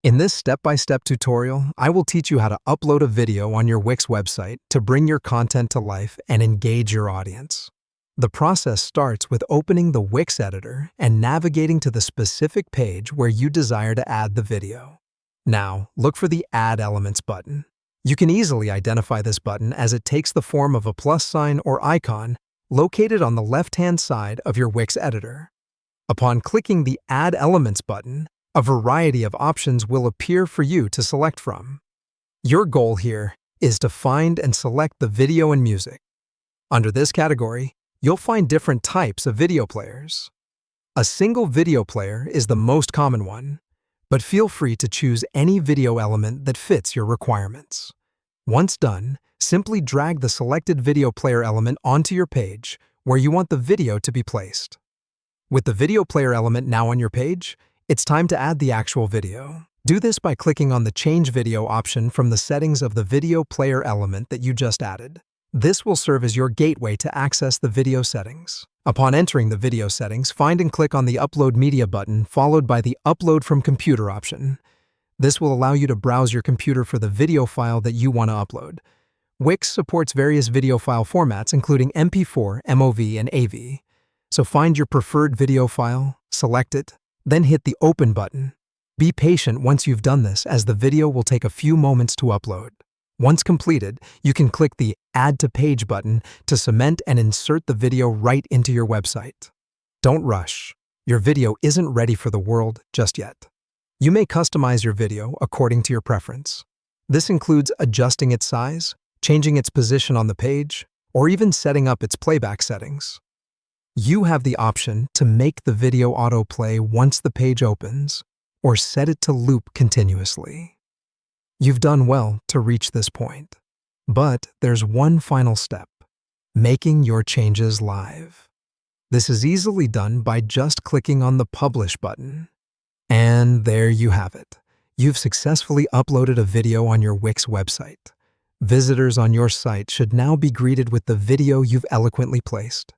In this step-by-step tutorial, I will teach you how to upload a video on your Wix website to bring your content to life and engage your audience. The process starts with opening the Wix editor and navigating to the specific page where you desire to add the video. Now, look for the Add Elements button. You can easily identify this button as it takes the form of a plus sign or icon located on the left-hand side of your Wix editor. Upon clicking the Add Elements button, a variety of options will appear for you to select from. Your goal here is to find and select the video and music. Under this category, you'll find different types of video players. A single video player is the most common one, but feel free to choose any video element that fits your requirements. Once done, simply drag the selected video player element onto your page where you want the video to be placed. With the video player element now on your page, it's time to add the actual video. Do this by clicking on the Change Video option from the settings of the video player element that you just added. This will serve as your gateway to access the video settings. Upon entering the video settings, find and click on the Upload Media button followed by the Upload from Computer option. This will allow you to browse your computer for the video file that you want to upload. Wix supports various video file formats including MP4, MOV, and AV. So find your preferred video file, select it, then hit the Open button. Be patient once you've done this as the video will take a few moments to upload. Once completed, you can click the Add to Page button to cement and insert the video right into your website. Don't rush. Your video isn't ready for the world just yet. You may customize your video according to your preference. This includes adjusting its size, changing its position on the page, or even setting up its playback settings. You have the option to make the video autoplay once the page opens, or set it to loop continuously. You've done well to reach this point, but there's one final step: making your changes live. This is easily done by just clicking on the Publish button. And there you have it. You've successfully uploaded a video on your Wix website. Visitors on your site should now be greeted with the video you've eloquently placed.